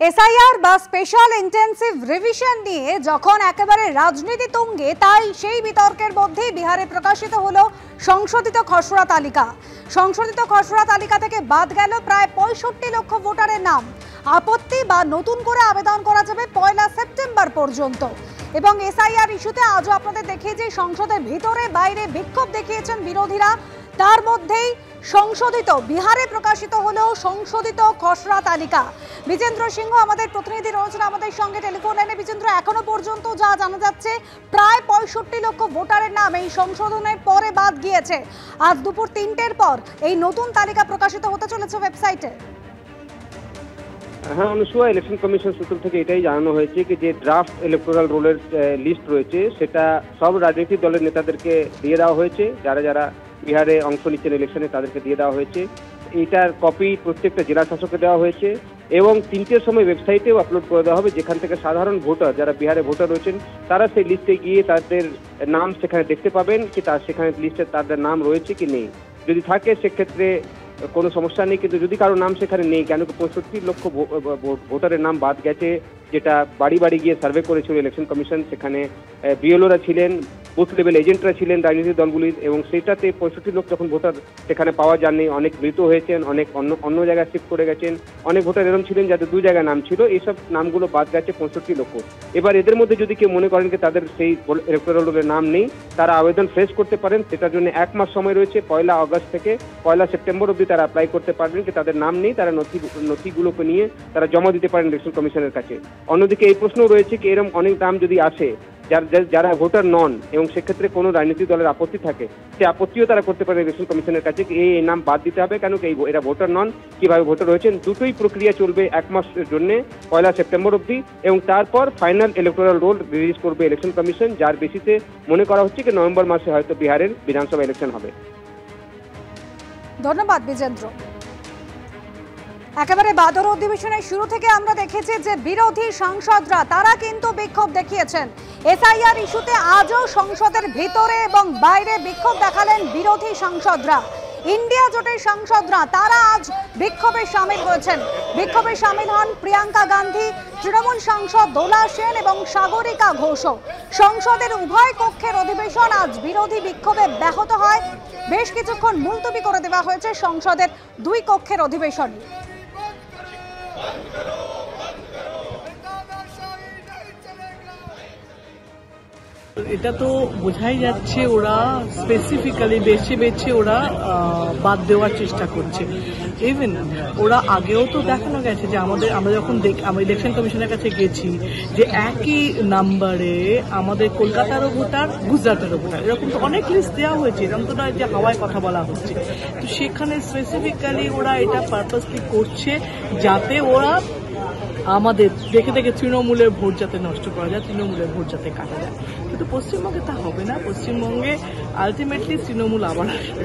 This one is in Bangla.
এসআইআর বা স্পেশাল ইন্টেন্সিভ রিভিশন নিয়ে যখন একেবারে রাজনীতি তুঙ্গে, তাই সেই বিতর্কের মধ্যেই বিহারে প্রকাশিত হলো সংশোধিত খসড়া তালিকা। সংশোধিত খসড়া তালিকা থেকে বাদ গেল প্রায় 65 লক্ষ ভোটারের নাম। আপত্তি বা নতুন করে আবেদন করা যাবে 1 সেপ্টেম্বর পর্যন্ত। এবং এসআইআর ইস্যুতে আজও আপনাদের দেখিয়ে যে সংসদের ভিতরে বাইরে বিক্ষোভ দেখিয়েছেন বিরোধীরা। তার মধ্যেই সংশোধিত বিহারে প্রকাশিত হলো সংশোধিত খসড়া তালিকা। বিজেন্দ্র সিংহ আমাদের প্রতিনিধি রয়েছেন আমাদের সঙ্গে টেলিফোন লাইনে। বিজেন্দ্র, এখনো পর্যন্ত যা জানা যাচ্ছে প্রায় 65 লক্ষ ভোটারের নাম এই সংশোধনের পরে বাদ গিয়েছে। আজ দুপুর 3টের পর এই নতুন তালিকা প্রকাশিত হতে চলেছে ওয়েবসাইটে। হ্যাঁ অনুসুয়া, ইলেকশন কমিশন সূত্র থেকে এটাই জানানো হয়েছে কি যে ড্রাফট ইলেকটোরাল রোলের লিস্ট রয়েছে সেটা সব রাজনৈতিক দলের নেতাদেরকে দিয়ে দেওয়া হয়েছে। যারা যারা বিহারে অংশ নিচ্ছেন ইলেকশনে তাদেরকে দিয়ে দেওয়া হয়েছে। এইটার কপি প্রত্যেকটা জেলা শাসককে দেওয়া হয়েছে এবং 3টের সময় ওয়েবসাইটেও আপলোড করে দেওয়া হবে, যেখান থেকে সাধারণ ভোটার যারা বিহারে ভোটার রয়েছেন তারা সেই লিস্টে গিয়ে তাদের নাম সেখানে দেখতে পাবেন কি তার সেখানে লিস্টে তাদের নাম রয়েছে কি নেই। যদি থাকে সেক্ষেত্রে কোনো সমস্যা নেই, কিন্তু যদি কারো নাম সেখানে নেই, কেন 65 লক্ষ ভোটারের নাম বাদ গেছে, যেটা বাড়ি বাড়ি গিয়ে সার্ভে করেছিল ইলেকশন কমিশন। সেখানে বিএলওরা ছিলেন, বুথ লেভেল এজেন্টরা ছিলেন রাজনৈতিক দলগুলির, এবং সেটাতে 65 লক্ষ যখন ভোটার সেখানে পাওয়া যায়নি, অনেক মৃত হয়েছেন, অনেক অন্য জায়গায় শিফট করে গেছেন, অনেক ভোটার এরকম ছিলেন যাদের 2 জায়গায় নাম ছিল। এইসব নামগুলো বাদ গেছে 65 লক্ষ। এবার এদের মধ্যে যদি কেউ মনে করেন যে তাদের সেই ইলেকটোরাল রোলের নাম নেই, তারা আবেদন ফ্রেশ করতে পারেন। সেটার জন্য 1 মাস সময় রয়েছে। 1 আগস্ট থেকে 1 সেপ্টেম্বর অবধি তারা অ্যাপ্লাই করতে পারবেন কি তাদের নাম নেই, তারা নথিগুলোকে নিয়ে তারা জমা দিতে পারেন ইলেকশন কমিশনের কাছে। অন্যদিকে এই প্রশ্ন রয়েছে কি এরকম অনেক নাম যদি আসে যারা ভোটার নন এবং সেক্ষেত্রে কোনো রাজনৈতিক দলের আপত্তি থাকে, সে আপত্তিও তারা করতে পারে ইলেকশন কমিশনের কাছে এই নাম বাদ দিতে হবে, কেন কি এরা ভোটার নন, কিভাবে ভোটার হয়েছেন। দুটোই প্রক্রিয়া চলবে 1 মাসের জন্য 1 সেপ্টেম্বর অবধি, এবং তারপর ফাইনাল ইলেকটোরাল রোল রিলিজ করবে ইলেকশন কমিশন, যার বেসিসে মনে করা হচ্ছে কি নভেম্বর মাসে হয়তো বিহারের বিধানসভা ইলেকশন হবে। ধন্যবাদ বিজেন্দ্র। একেবারে বাদর অধিবেশনের শুরু থেকে আমরা দেখেছি যে বিরোধী সাংসদরা তারা কিন্তু বিক্ষোভ দেখিয়েছেন। এসআইআর ইস্যুতে আজও সংসদের ভিতরে এবং বাইরে বিক্ষোভ দেখালেন বিরোধী সাংসদরা। ইন্ডিয়া জোটের সাংসদরা তারা আজ বিক্ষোভে সামিল হয়েছেন। বিক্ষোভে সামিল হন প্রিয়াঙ্কা গান্ধী, তৃণমূল সাংসদ দোলা সেন এবং সাগরিকা ঘোষ। সংসদের উভয় কক্ষের অধিবেশন আজ বিরোধী বিক্ষোভে ব্যাহত হয়। বেশ কিছুক্ষণ মুলতবি করে দেওয়া হয়েছে সংসদের 2 কক্ষের অধিবেশন। এটা তো বোঝাই যাচ্ছে ওরা স্পেসিফিক্যালি বেছে ওরা বাদ দেওয়ার চেষ্টা করছে। ইভেন ওরা আগেও তো দেখানো গেছে যে আমরা যখন আমরা ইলেকশন কমিশনের কাছে গেছি যে একই নাম্বারে আমাদের কলকাতারও ভোটার, গুজরাটেরও ভোটার, এরকম তো অনেক লিস্ট দেওয়া হয়েছে। এরকম তো নয় যে হাওয়ায় কথা বলা হচ্ছে। তো সেখানে স্পেসিফিক্যালি ওরা এটা পারপাসলি করছে যাতে ওরা আমাদের দেখে দেখে তৃণমূলের ভোট যাতে নষ্ট করা যায়, তৃণমূলের ভোট যাতে কাটা যায়। কিন্তু পশ্চিমবঙ্গে তা হবে না। পশ্চিমবঙ্গে আলটিমেটলি তৃণমূল আবার আসবে।